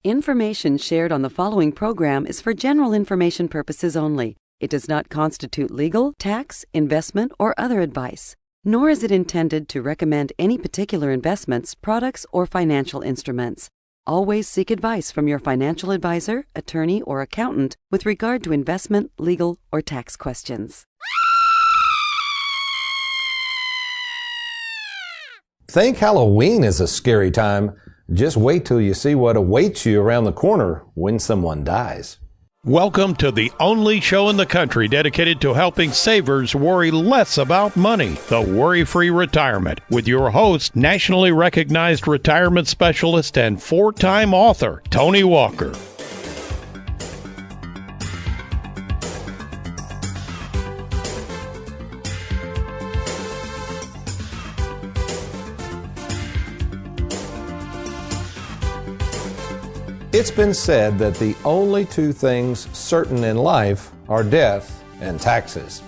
Information shared on the following program is for general information purposes only. It does not constitute legal, tax, investment, or other advice, nor is it intended to recommend any particular investments, products, or financial instruments. Always seek advice from your financial advisor, attorney, or accountant with regard to investment, legal, or tax questions. Think Halloween is a scary time? Just wait till you see what awaits you around the corner when someone dies. Welcome to the only show in the country dedicated to helping savers worry less about money, the Worry-Free Retirement, with your host, nationally recognized retirement specialist and four-time author, Tony Walker. It's been said that the only two things certain in life are death and taxes.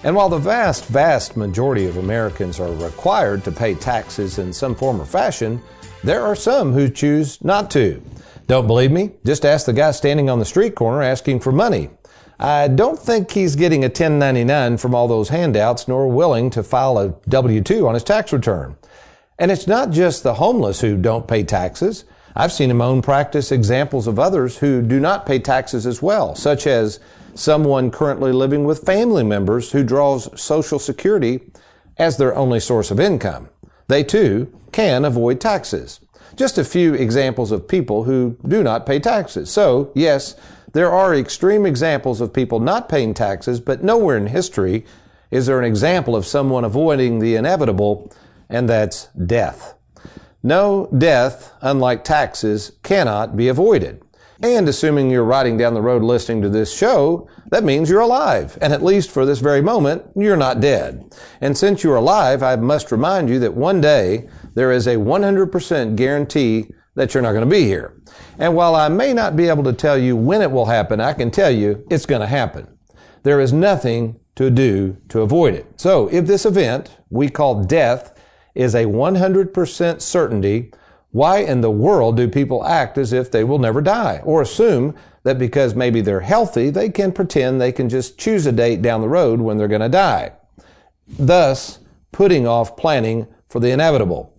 And while the vast majority of Americans are required to pay taxes in some form or fashion, there are some who choose not to. Don't believe me? Just ask the guy standing on the street corner asking for money. I don't think he's getting a 1099 from all those handouts, nor willing to file a W-2 on his tax return. And it's not just the homeless who don't pay taxes. I've seen in my own practice examples of others who do not pay taxes as well, such as someone currently living with family members who draws Social Security as their only source of income. They too can avoid taxes. Just a few examples of people who do not pay taxes. So, yes, there are extreme examples of people not paying taxes, but nowhere in history is there an example of someone avoiding the inevitable, and that's death. No, death, unlike taxes, cannot be avoided. And assuming you're riding down the road listening to this show, that means you're alive. And at least for this very moment, you're not dead. And since you're alive, I must remind you that one day there is a 100% guarantee that you're not going to be here. And while I may not be able to tell you when it will happen, I can tell you it's going to happen. There is nothing to do to avoid it. So if this event we call death is a 100% certainty, why in the world do people act as if they will never die, or assume that because maybe they're healthy, they can pretend they can just choose a date down the road when they're going to die, thus putting off planning for the inevitable?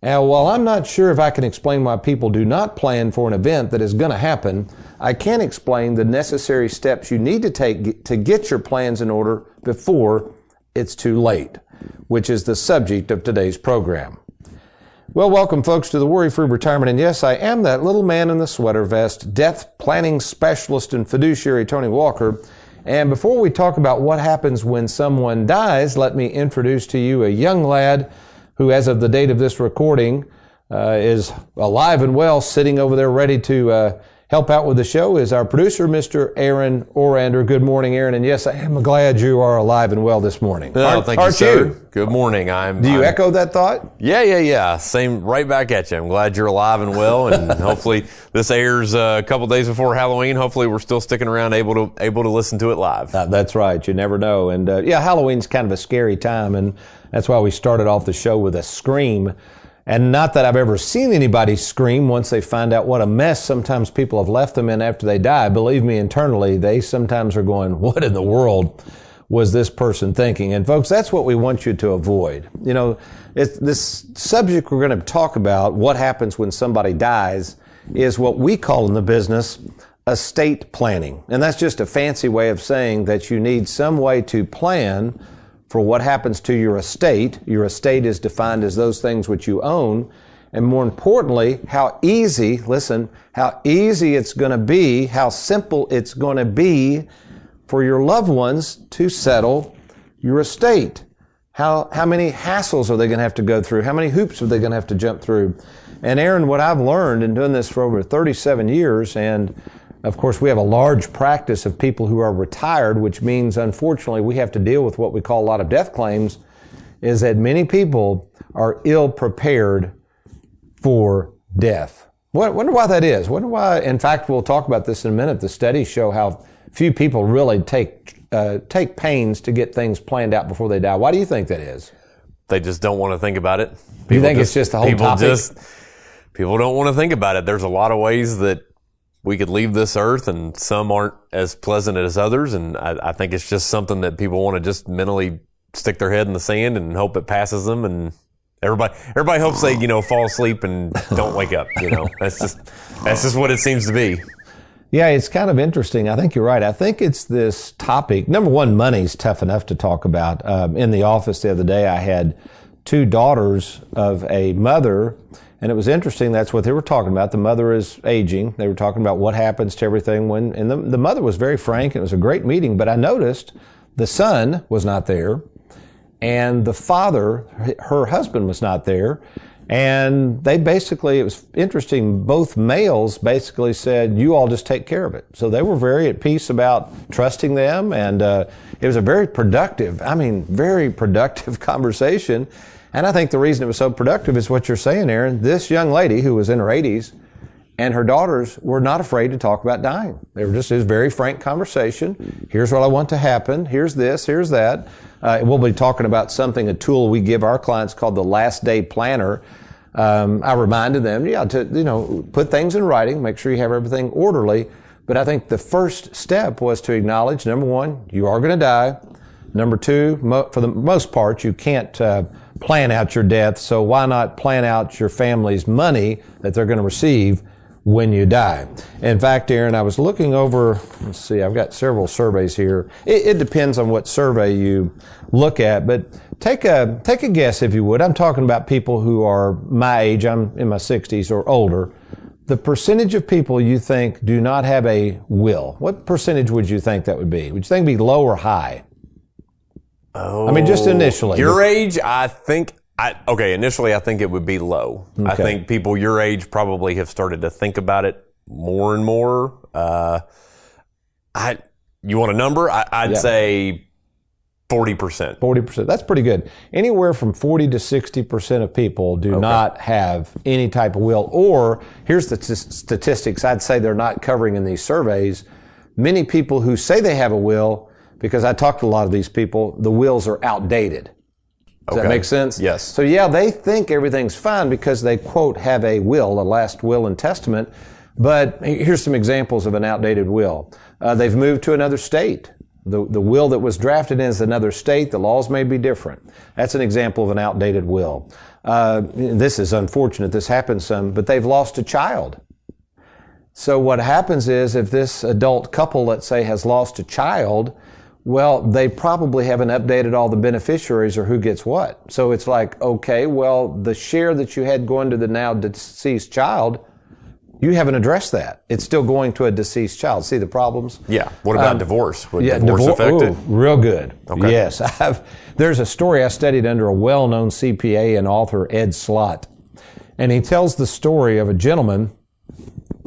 Now, while I'm not sure if I can explain why people do not plan for an event that is going to happen, I can explain the necessary steps you need to take to get your plans in order before it's too late, which is the subject of today's program. Well, welcome folks to the Worry-Free Retirement. And yes, I am that little man in the sweater vest, death planning specialist and fiduciary Tony Walker. And before we talk about what happens when someone dies, let me introduce to you a young lad who, as of the date of this recording, is alive and well, sitting over there ready to help out with the show, is our producer, Mr. Aaron Orander. Good morning, Aaron. And yes, I am glad you are alive and well this morning. Oh, thank you, sir. Good morning. Do you echo that thought? Yeah. Same, right back at you. I'm glad you're alive and well, and hopefully this airs a couple days before Halloween. Hopefully we're still sticking around, able to listen to it live. That's right. You never know. And Halloween's kind of a scary time, and that's why we started off the show with a scream. And not that I've ever seen anybody scream once they find out what a mess sometimes people have left them in after they die. Believe me, internally, they sometimes are going, what in the world was this person thinking? And folks, that's what we want you to avoid. You know, this subject we're going to talk about, what happens when somebody dies, is what we call in the business estate planning. And that's just a fancy way of saying that you need some way to plan for what happens to your estate. Your estate is defined as those things which you own. And more importantly, how easy it's going to be, how simple it's going to be for your loved ones to settle your estate. How many hassles are they going to have to go through? How many hoops are they going to have to jump through? And Aaron, what I've learned in doing this for over 37 years, and of course, we have a large practice of people who are retired, which means, unfortunately, we have to deal with what we call a lot of death claims, is that many people are ill prepared for death. Wonder why that is. Wonder why, in fact, we'll talk about this in a minute. The studies show how few people really take pains to get things planned out before they die. Why do you think that is? They just don't want to think about it. You think it's just the whole topic? People don't want to think about it. There's a lot of ways that we could leave this earth, and some aren't as pleasant as others. And I think it's just something that people want to just mentally stick their head in the sand and hope it passes them. And everybody hopes they, fall asleep and don't wake up. That's just what it seems to be. Yeah, it's kind of interesting. I think you're right. I think it's this topic. Number one, money's tough enough to talk about. In the office the other day, I had two daughters of a mother, and it was interesting. That's what they were talking about. The mother is aging. They were talking about what happens to everything and the mother was very frank. It was a great meeting, but I noticed the son was not there, and the father, her husband, was not there. And they basically, it was interesting, both males basically said, you all just take care of it. So they were very at peace about trusting them, and it was a very productive conversation. And I think the reason it was so productive is what you're saying, Aaron. This young lady who was in her 80s and her daughters were not afraid to talk about dying. It was a very frank conversation. Here's what I want to happen. Here's this, here's that. We'll be talking about a tool we give our clients called the Last Day Planner. I reminded them, to put things in writing, make sure you have everything orderly. But I think the first step was to acknowledge, number one, you are going to die. Number two, for the most part, you can't plan out your death, so why not plan out your family's money that they're going to receive when you die? In fact, Aaron, I was looking over, let's see, I've got several surveys here. It depends on what survey you look at, but take a guess, if you would. I'm talking about people who are my age, I'm in my 60s or older. The percentage of people you think do not have a will, what percentage would you think that would be? Would you think it'd be low or high? I mean, just initially. Your age, initially I think it would be low. Okay. I think people your age probably have started to think about it more and more. You want a number? I'd say 40%. 40%. That's pretty good. Anywhere from 40 to 60% of people do not have any type of will. Or, here's the statistics I'd say they're not covering in these surveys. Many people who say they have a will, because I talked to a lot of these people, the wills are outdated. Does that make sense? Yes. So they think everything's fine because they, quote, have a will, a last will and testament. But here's some examples of an outdated will. They've moved to another state. The will that was drafted in is another state. The laws may be different. That's an example of an outdated will. This is unfortunate. This happens some, but they've lost a child. So what happens is if this adult couple, let's say, has lost a child, well, they probably haven't updated all the beneficiaries or who gets what. So it's like, okay, well, the share that you had going to the now deceased child, you haven't addressed that. It's still going to a deceased child. See the problems? Yeah. What about divorce? Would divorce affect it? Real good. Okay. Yes. There's a story I studied under a well-known CPA and author, Ed Slott. And he tells the story of a gentleman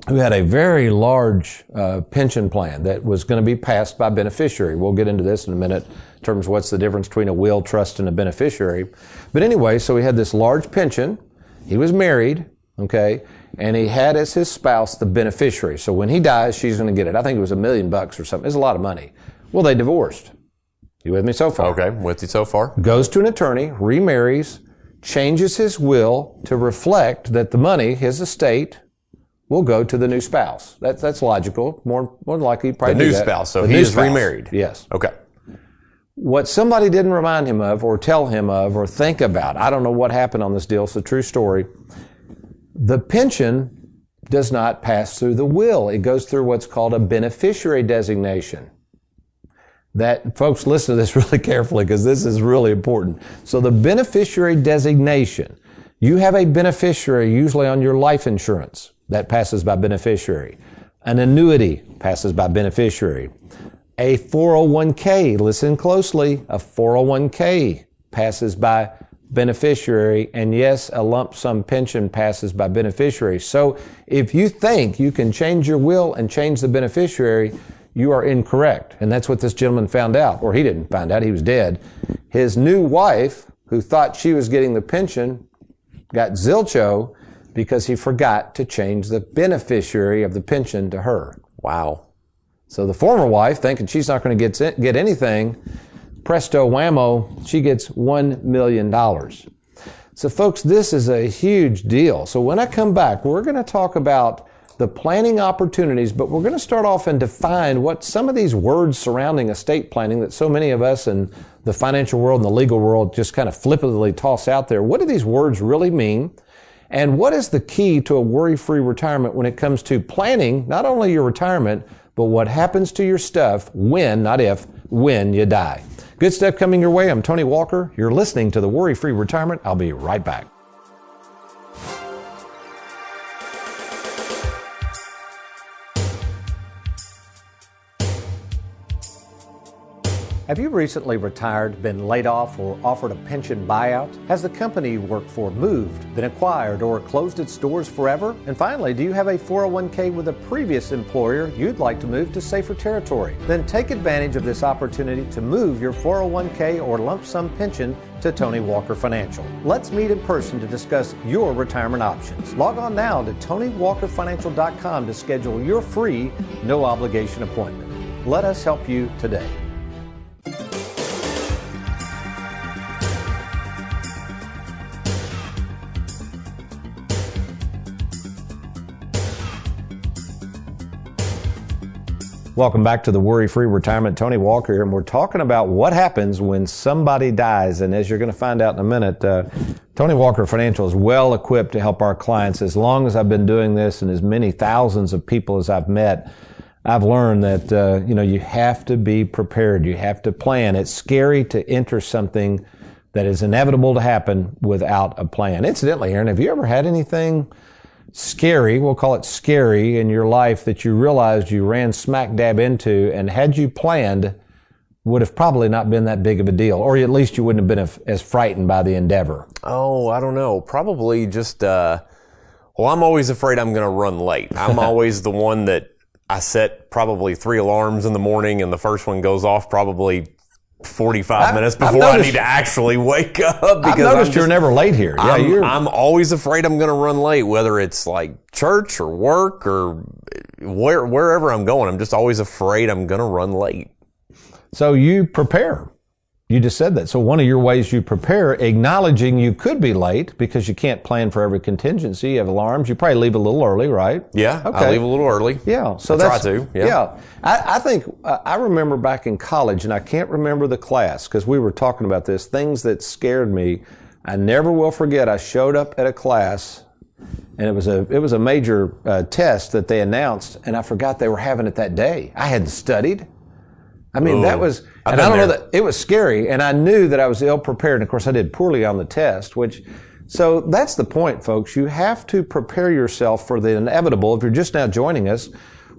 who had a very large pension plan that was going to be passed by beneficiary. We'll get into this in a minute in terms of what's the difference between a will, trust, and a beneficiary. But anyway, so he had this large pension. He was married, okay, and he had as his spouse the beneficiary. So when he dies, she's going to get it. I think it was $1 million or something. It's a lot of money. Well, they divorced. You with me so far? Okay, with you so far. Goes to an attorney, remarries, changes his will to reflect that the money, his estate, will go to the new spouse. That's logical. More likely, probably the new spouse. So he is remarried. Yes. Okay. What somebody didn't remind him of, or tell him of, or think about, I don't know what happened on this deal. It's a true story. The pension does not pass through the will. It goes through what's called a beneficiary designation. That, folks, listen to this really carefully because this is really important. So the beneficiary designation, you have a beneficiary usually on your life insurance. That passes by beneficiary. An annuity passes by beneficiary. A 401k, listen closely, a 401k passes by beneficiary. And yes, a lump sum pension passes by beneficiary. So if you think you can change your will and change the beneficiary, you are incorrect. And that's what this gentleman found out. Or he didn't find out, he was dead. His new wife, who thought she was getting the pension, got zilcho because he forgot to change the beneficiary of the pension to her. Wow. So the former wife, thinking she's not going to get anything, presto whammo, she gets $1 million. So folks, this is a huge deal. So when I come back, we're going to talk about the planning opportunities, but we're going to start off and define what some of these words surrounding estate planning that so many of us in the financial world and the legal world just kind of flippantly toss out there. What do these words really mean? And what is the key to a worry-free retirement when it comes to planning not only your retirement, but what happens to your stuff when, not if, when you die? Good stuff coming your way. I'm Tony Walker. You're listening to the Worry-Free Retirement. I'll be right back. Have you recently retired, been laid off, or offered a pension buyout? Has the company you work for moved, been acquired, or closed its doors forever? And finally, do you have a 401k with a previous employer you'd like to move to safer territory? Then take advantage of this opportunity to move your 401k or lump sum pension to Tony Walker Financial. Let's meet in person to discuss your retirement options. Log on now to TonyWalkerFinancial.com to schedule your free, no obligation appointment. Let us help you today. Welcome back to the Worry-Free Retirement. Tony Walker here, and we're talking about what happens when somebody dies. And as you're going to find out in a minute, Tony Walker Financial is well equipped to help our clients. As long as I've been doing this and as many thousands of people as I've met, I've learned that, you have to be prepared. You have to plan. It's scary to enter something that is inevitable to happen without a plan. Incidentally, Aaron, have you ever had anything scary, we'll call it scary, in your life that you realized you ran smack dab into, and had you planned, would have probably not been that big of a deal, or at least you wouldn't have been as frightened by the endeavor? Oh, I don't know. Probably just, I'm always afraid I'm going to run late. I'm always the one that I set probably 3 alarms in the morning, and the first one goes off probably 45 minutes before I need to actually wake up. Because I've noticed you're never late here. Yeah, I'm always afraid I'm going to run late, whether it's like church or work or wherever I'm going. I'm just always afraid I'm going to run late. So you prepare. You just said that. So one of your ways you prepare, acknowledging you could be late because you can't plan for every contingency. You have alarms. You probably leave a little early, right? Yeah, okay. I leave a little early. Yeah. So I try to. Yeah. I think, I remember back in college, and I can't remember the class because we were talking about this, things that scared me. I never will forget. I showed up at a class, and it was a major test that they announced, and I forgot they were having it that day. I hadn't studied. I mean, that was, and I don't know that it was scary, and I knew that I was ill prepared. And of course, I did poorly on the test, so that's the point, folks. You have to prepare yourself for the inevitable. If you're just now joining us,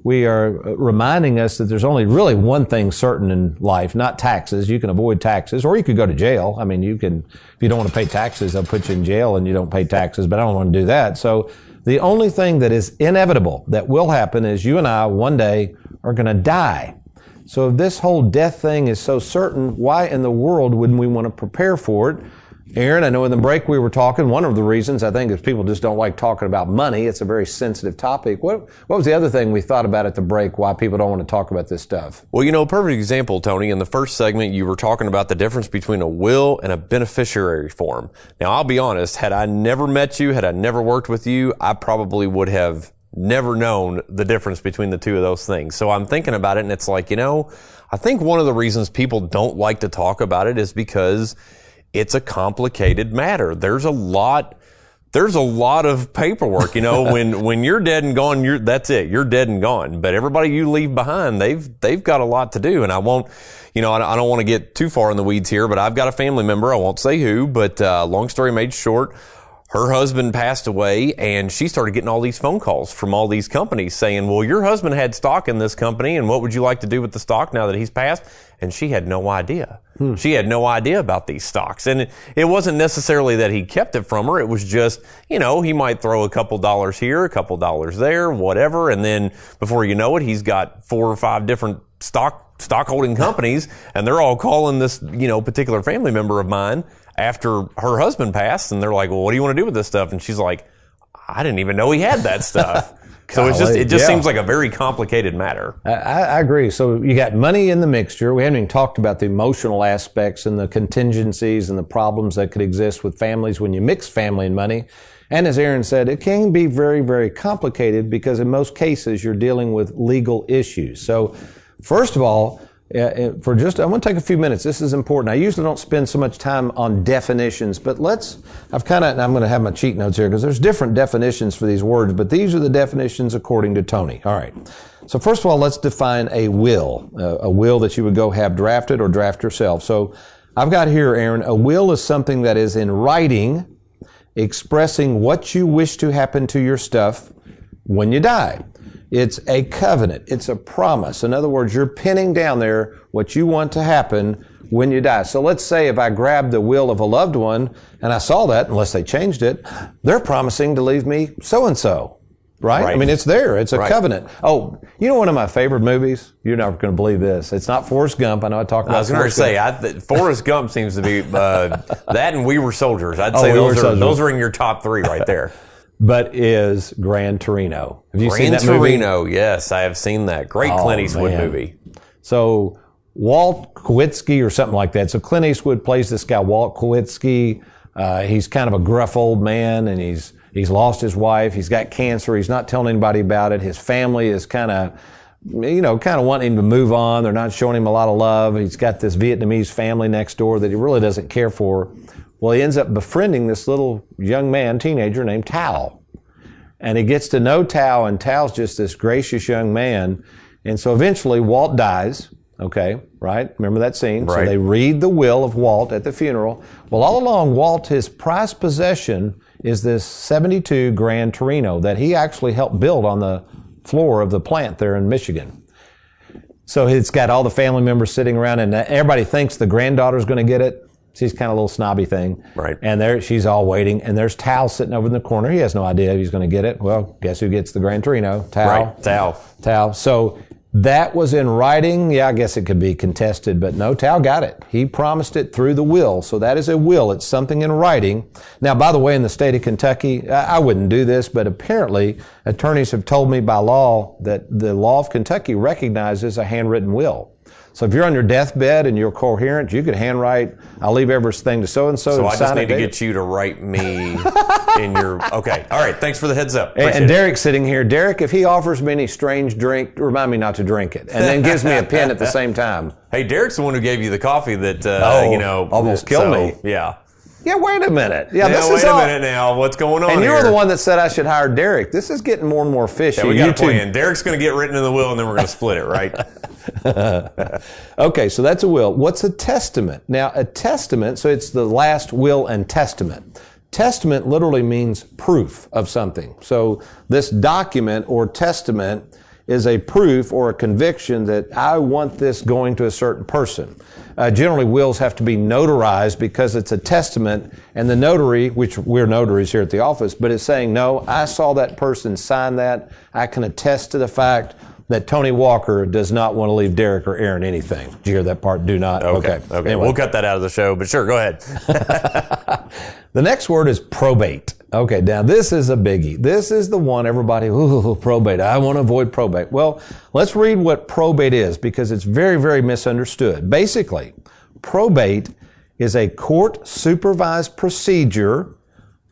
we are reminding us that there's only really one thing certain in life, not taxes. You can avoid taxes, or you could go to jail. I mean, if you don't want to pay taxes, they'll put you in jail and you don't pay taxes, but I don't want to do that. So the only thing that is inevitable that will happen is you and I one day are going to die. So if this whole death thing is so certain, why in the world wouldn't we want to prepare for it? Aaron, I know in the break we were talking, one of the reasons I think is people just don't like talking about money. It's a very sensitive topic. What was the other thing we thought about at the break, why people don't want to talk about this stuff? Well, perfect example, Tony. In the first segment, you were talking about the difference between a will and a beneficiary form. Now, I'll be honest, had I never met you, had I never worked with you, I probably would have never known the difference between the two of those things. So I'm thinking about it, and it's like, I think one of the reasons people don't like to talk about it is because it's a complicated matter. There's a lot of paperwork, when you're dead and gone, that's it. You're dead and gone. But everybody you leave behind, they've got a lot to do. And I won't, I don't want to get too far in the weeds here, but I've got a family member. I won't say who, but long story made short, her husband passed away, and she started getting all these phone calls from all these companies saying, well, your husband had stock in this company, and what would you like to do with the stock now that he's passed? And she had no idea. She had no idea about these stocks. And it wasn't necessarily that he kept it from her. It was just, he might throw a couple dollars here, a couple dollars there, whatever. And then before you know it, he's got 4 or 5 different stock holding companies, and they're all calling this, particular family member of mine after her husband passed, and they're like, well, what do you want to do with this stuff? And she's like, I didn't even know he had that stuff. So it just seems like a very complicated matter. I agree. So you got money in the mixture. We haven't even talked about the emotional aspects and the contingencies and the problems that could exist with families when you mix family and money. And as Aaron said, it can be very, very complicated because in most cases you're dealing with legal issues. So first of all, I want to take a few minutes. This is important. I usually don't spend so much time on definitions, but I'm going to have my cheat notes here because there's different definitions for these words, but these are the definitions according to Tony. All right. So first of all, let's define a will that you would go have drafted or draft yourself. So I've got here, Aaron, a will is something that is in writing, expressing what you wish to happen to your stuff when you die. It's a covenant. It's a promise. In other words, you're pinning down there what you want to happen when you die. So let's say if I grabbed the will of a loved one and I saw that, unless they changed it, they're promising to leave me so-and-so. Right? I mean, it's there. It's a covenant. Oh, you know one of my favorite movies? You're never going to believe this. It's not Forrest Gump. I know I talked about Forrest Gump. I was going to say, Forrest Gump seems to be that and We Were Soldiers. I'd say those are in your top three right there. But is Gran Torino. Have you seen that movie? Gran Torino, yes, I have seen that. Great Clint Eastwood movie. So Walt Kowitsky or something like that. So Clint Eastwood plays this guy, Walt Kowitsky. He's kind of a gruff old man, and he's lost his wife. He's got cancer. He's not telling anybody about it. His family is kind of wanting him to move on. They're not showing him a lot of love. He's got this Vietnamese family next door that he really doesn't care for. Well, he ends up befriending this little young man, teenager named Tao. And he gets to know Tao, and Tao's just this gracious young man. And so eventually Walt dies. Okay, right? Remember that scene? Right. So they read the will of Walt at the funeral. Well, all along, Walt, his prized possession is this 72 Gran Torino that he actually helped build on the floor of the plant there in Michigan. So it's got all the family members sitting around, and everybody thinks the granddaughter's going to get it. She's kind of a little snobby thing. Right. And she's all waiting, and there's Tao sitting over in the corner. He has no idea if he's going to get it. Well, guess who gets the Gran Torino? Tao. Right. Tao. So that was in writing. Yeah, I guess it could be contested, but no, Tao got it. He promised it through the will. So that is a will. It's something in writing. Now, by the way, in the state of Kentucky, I wouldn't do this, but apparently attorneys have told me by law that the law of Kentucky recognizes a handwritten will. So if you're on your deathbed and you're coherent, you could handwrite, I'll leave everything to so-and-so. So I just need to get you to write me in your, okay. All right. Thanks for the heads up. And Derek's sitting here. Derek, if he offers me any strange drink, remind me not to drink it. And then gives me a pen at the same time. Hey, Derek's the one who gave you the coffee that, almost killed me. Yeah. Yeah, wait a minute. Wait a minute now. What's going on here? And you were the one that said I should hire Derek. This is getting more and more fishy. Yeah, we got a plan. Derek's going to get written in the will, and then we're going to split it, right? Okay, so that's a will. What's a testament? Now, a testament, so it's the last will and testament. Testament literally means proof of something. So this document or testament is a proof or a conviction that I want this going to a certain person. Generally, wills have to be notarized because it's a testament, and the notary, which we're notaries here at the office, but it's saying, no, I saw that person sign that. I can attest to the fact that Tony Walker does not want to leave Derek or Aaron anything. Did you hear that part? Do not? Okay. Anyway. We'll cut that out of the show, but sure, go ahead. The next word is probate. Okay, now this is a biggie. This is the one everybody, probate. I want to avoid probate. Well, let's read what probate is because it's very, very misunderstood. Basically, probate is a court-supervised procedure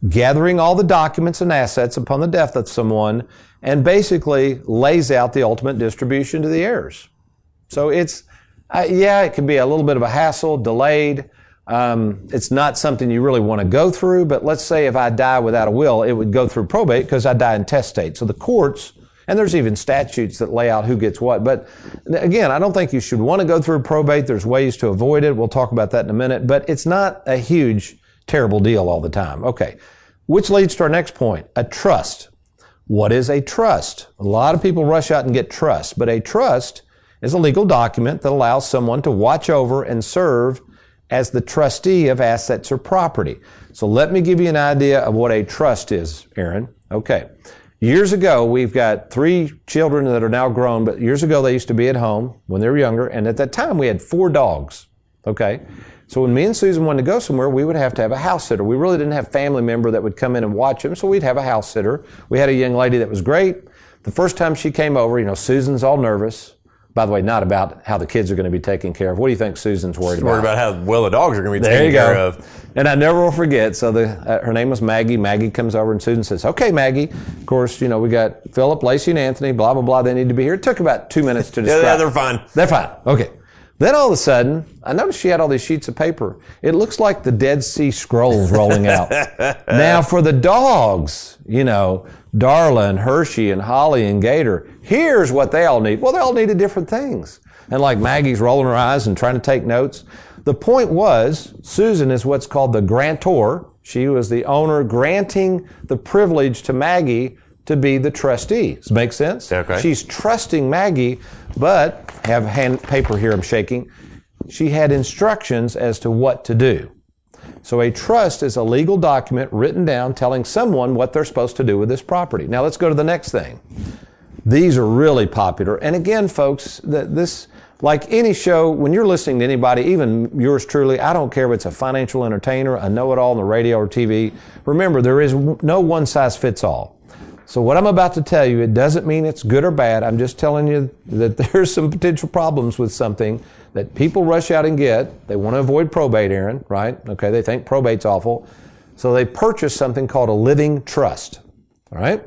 gathering all the documents and assets upon the death of someone and basically lays out the ultimate distribution to the heirs. So it's, it can be a little bit of a hassle, delayed. It's not something you really want to go through, but let's say if I die without a will, it would go through probate because I die intestate. So the courts, and there's even statutes that lay out who gets what. But again, I don't think you should want to go through probate. There's ways to avoid it. We'll talk about that in a minute, but it's not a huge, terrible deal all the time. Okay. Which leads to our next point, a trust. What is a trust? A lot of people rush out and get trust, but a trust is a legal document that allows someone to watch over and serve as the trustee of assets or property. So let me give you an idea of what a trust is, Aaron. Okay. Years ago, we've got 3 children that are now grown, but years ago they used to be at home when they were younger, and at that time we had 4 dogs. Okay. So when me and Susan wanted to go somewhere, we would have to have a house sitter. We really didn't have a family member that would come in and watch them, so we'd have a house sitter. We had a young lady that was great. The first time she came over, Susan's all nervous. By the way, not about how the kids are going to be taken care of. What do you think Susan's worried about? Worried about how well the dogs are going to be taken care of. And I never will forget. So her name was Maggie. Maggie comes over and Susan says, "Okay, Maggie. Of course, we got Philip, Lacey, and Anthony. Blah blah blah. They need to be here." It took about 2 minutes to describe. Yeah, they're fine. They're fine. Okay. Then all of a sudden, I noticed she had all these sheets of paper. It looks like the Dead Sea Scrolls rolling out. Now for the dogs, Darla and Hershey and Holly and Gator, here's what they all need. Well, they all needed different things. And like Maggie's rolling her eyes and trying to take notes. The point was, Susan is what's called the grantor. She was the owner granting the privilege to Maggie to be the trustee. Does that make sense? Okay. She's trusting Maggie, but have hand paper here I'm shaking. She had instructions as to what to do. So a trust is a legal document written down telling someone what they're supposed to do with this property. Now let's go to the next thing. These are really popular. And again, folks, this, like any show, when you're listening to anybody, even yours truly, I don't care if it's a financial entertainer, a know-it-all on the radio or TV. Remember, there is no one size fits all. So what I'm about to tell you, it doesn't mean it's good or bad. I'm just telling you that there's some potential problems with something that people rush out and get. They want to avoid probate, Aaron, right? Okay, they think probate's awful. So they purchase something called a living trust, all right?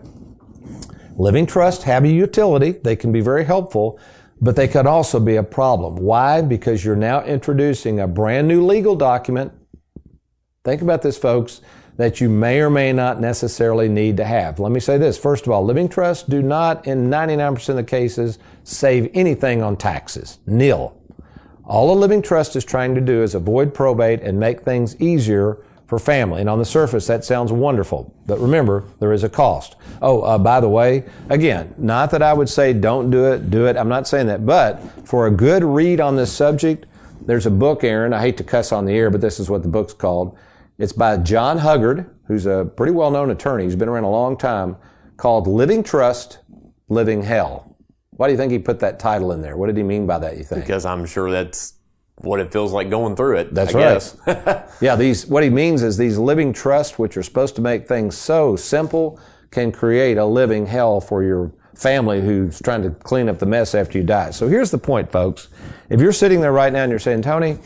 Living trusts have a utility. They can be very helpful, but they could also be a problem. Why? Because you're now introducing a brand new legal document. Think about this, folks, that you may or may not necessarily need to have. Let me say this. First of all, living trusts do not, in 99% of the cases, save anything on taxes. Nil. All a living trust is trying to do is avoid probate and make things easier for family. And on the surface, that sounds wonderful. But remember, there is a cost. Oh, by the way, again, not that I would say don't do it. I'm not saying that. But for a good read on this subject, there's a book, Aaron. I hate to cuss on the air, but this is what the book's called. It's by John Huggard, who's a pretty well-known attorney. He's been around a long time, called Living Trust, Living Hell. Why do you think he put that title in there? What did he mean by that, you think? Because I'm sure that's what it feels like going through it. That's I right. guess. Yeah, what he means is these living trusts, which are supposed to make things so simple, can create a living hell for your family who's trying to clean up the mess after you die. So here's the point, folks. If you're sitting there right now and you're saying, Tony,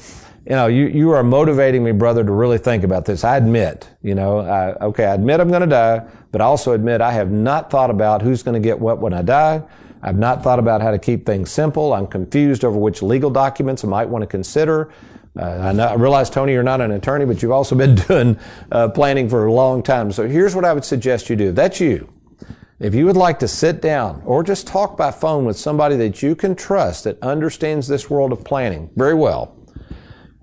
you are motivating me, brother, to really think about this. I admit, I admit I'm going to die, but I also admit I have not thought about who's going to get what when I die. I've not thought about how to keep things simple. I'm confused over which legal documents I might want to consider. I realize, Tony, you're not an attorney, but you've also been doing planning for a long time. So here's what I would suggest you do. That's you. If you would like to sit down or just talk by phone with somebody that you can trust that understands this world of planning very well,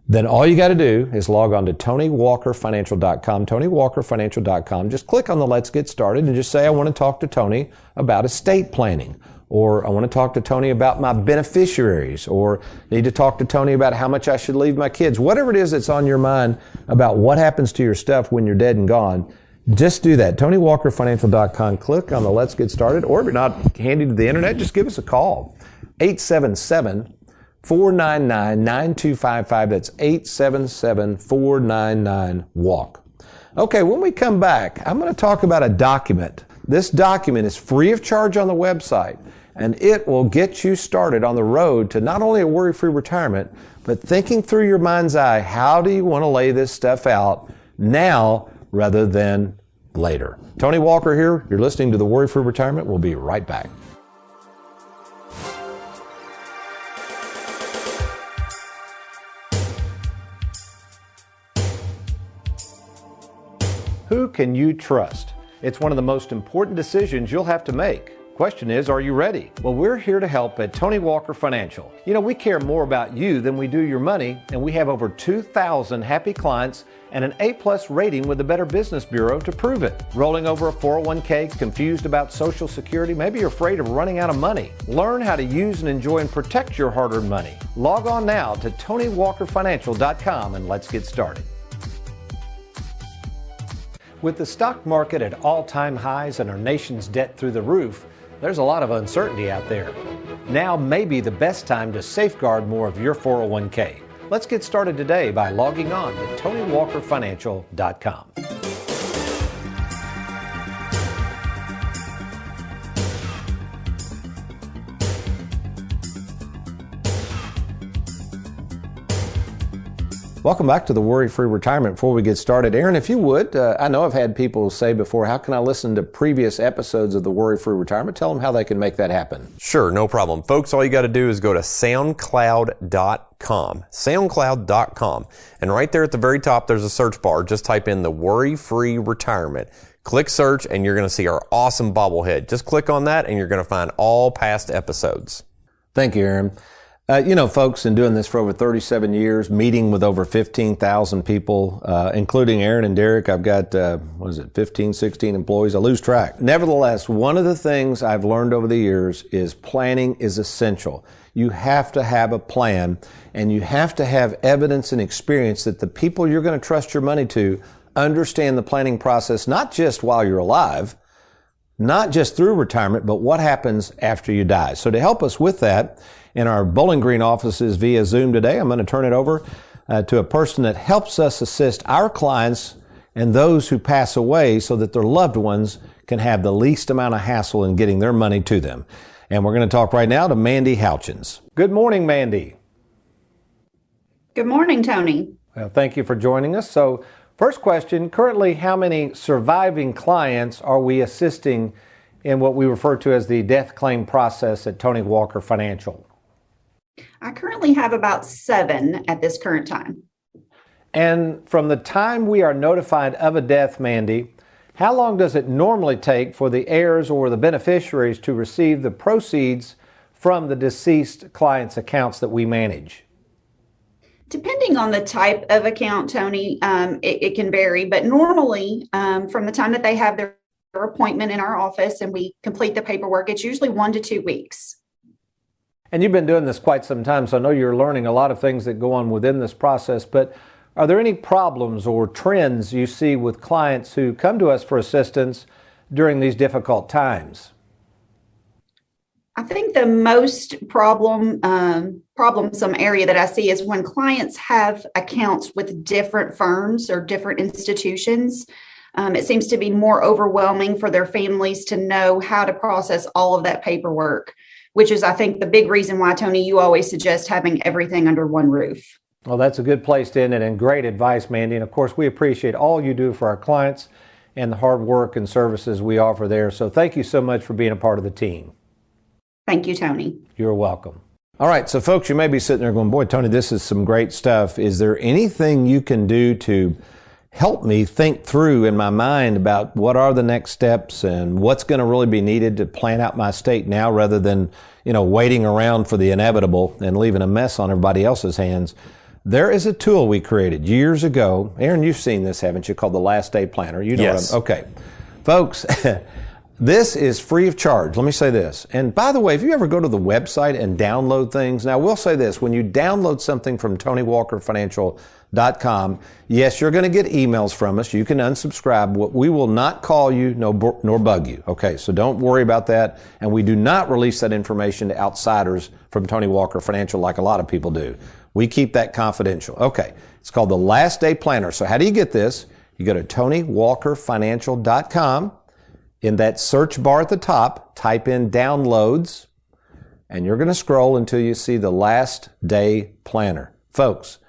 then all you got to do is log on to TonyWalkerFinancial.com, TonyWalkerFinancial.com. Just click on the Let's Get Started and just say, I want to talk to Tony about estate planning, or I want to talk to Tony about my beneficiaries, or need to talk to Tony about how much I should leave my kids. Whatever it is that's on your mind about what happens to your stuff when you're dead and gone, just do that. TonyWalkerFinancial.com. Click on the Let's Get Started, or if you're not handy to the internet, just give us a call. 877-499-9255. That's 877-499-WALK. Okay, when we come back, I'm going to talk about a document. This document is free of charge on the website, and it will get you started on the road to not only a worry-free retirement, but thinking through your mind's eye, how do you want to lay this stuff out now rather than later? Tony Walker here. You're listening to the Worry-Free Retirement. We'll be right back. Who can you trust? It's one of the most important decisions you'll have to make. Question is, are you ready? Well, we're here to help at Tony Walker Financial. We care more about you than we do your money, and we have over 2,000 happy clients and an A+ rating with the Better Business Bureau to prove it. Rolling over a 401k, confused about Social Security, maybe you're afraid of running out of money. Learn how to use and enjoy and protect your hard-earned money. Log on now to TonyWalkerFinancial.com and let's get started. With the stock market at all-time highs and our nation's debt through the roof, there's a lot of uncertainty out there. Now may be the best time to safeguard more of your 401k. Let's get started today by logging on to TonyWalkerFinancial.com. Welcome back to the Worry-Free Retirement. Before we get started, Aaron, if you would, I know I've had people say before, how can I listen to previous episodes of the Worry-Free Retirement? Tell them how they can make that happen. Sure, no problem. Folks, all you got to do is go to soundcloud.com, soundcloud.com. And right there at the very top, there's a search bar. Just type in the Worry-Free Retirement. Click search, and you're going to see our awesome bobblehead. Just click on that, and you're going to find all past episodes. Thank you, Aaron. Folks, in doing this for over 37 years, meeting with over 15,000 people, including Aaron and Derek, I've got, 15, 16 employees. I lose track. Nevertheless, one of the things I've learned over the years is planning is essential. You have to have a plan, and you have to have evidence and experience that the people you're going to trust your money to understand the planning process, not just while you're alive, not just through retirement, but what happens after you die. So to help us with that, in our Bowling Green offices via Zoom today, I'm going to turn it over to a person that helps us assist our clients and those who pass away so that their loved ones can have the least amount of hassle in getting their money to them. And we're going to talk right now to Mandy Houchins. Good morning, Mandy. Good morning, Tony. Well, thank you for joining us. So first question, currently how many surviving clients are we assisting in what we refer to as the death claim process at Tony Walker Financial? I currently have about 7 at this current time. And from the time we are notified of a death, Mandy, how long does it normally take for the heirs or the beneficiaries to receive the proceeds from the deceased client's accounts that we manage? Depending on the type of account, Tony, it can vary, but normally from the time that they have their appointment in our office and we complete the paperwork, it's usually 1 to 2 weeks. And you've been doing this quite some time, so I know you're learning a lot of things that go on within this process, but are there any problems or trends you see with clients who come to us for assistance during these difficult times? I think the most problemsome area that I see is when clients have accounts with different firms or different institutions. It seems to be more overwhelming for their families to know how to process all of that paperwork, which is, I think, the big reason why, Tony, you always suggest having everything under one roof. Well, that's a good place to end it, and great advice, Mandy. And of course, we appreciate all you do for our clients and the hard work and services we offer there. So thank you so much for being a part of the team. Thank you, Tony. You're welcome. All right, so folks, you may be sitting there going, boy, Tony, this is some great stuff. Is there anything you can do to help me think through in my mind about what are the next steps and what's going to really be needed to plan out my estate now rather than, waiting around for the inevitable and leaving a mess on everybody else's hands? There is a tool we created years ago. Aaron, you've seen this, haven't you? Called the Last Day Planner. You know yes. Okay. Folks, this is free of charge. Let me say this. And by the way, if you ever go to the website and download things, now we'll say this, when you download something from TonyWalkerFinancial.com, yes, you're going to get emails from us. You can unsubscribe. We will not call you nor bug you. Okay, so don't worry about that. And we do not release that information to outsiders from Tony Walker Financial like a lot of people do. We keep that confidential. Okay, it's called the Last Day Planner. So how do you get this? You go to TonyWalkerFinancial.com. In that search bar at the top, type in downloads, and you're going to scroll until you see the Last Day Planner. Folks,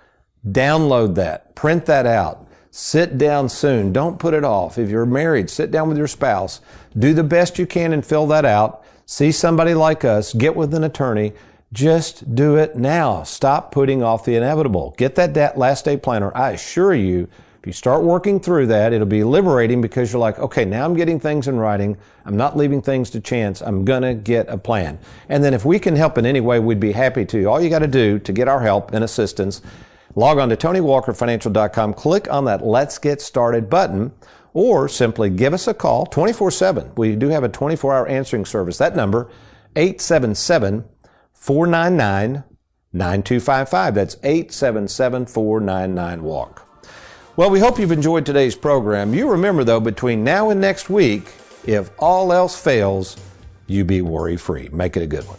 download that, print that out, sit down soon. Don't put it off. If you're married, sit down with your spouse. Do the best you can and fill that out. See somebody like us. Get with an attorney. Just do it now. Stop putting off the inevitable. Get that Last Day Planner. I assure you, if you start working through that, it'll be liberating because you're like, okay, now I'm getting things in writing. I'm not leaving things to chance. I'm going to get a plan. And then if we can help in any way, we'd be happy to. All you got to do to get our help and assistance, log on to TonyWalkerFinancial.com, click on that Let's Get Started button, or simply give us a call 24/7. We do have a 24-hour answering service. That number, 877-499-9255. That's 877-499-WALK. Well, we hope you've enjoyed today's program. You remember, though, between now and next week, if all else fails, you be worry-free. Make it a good one.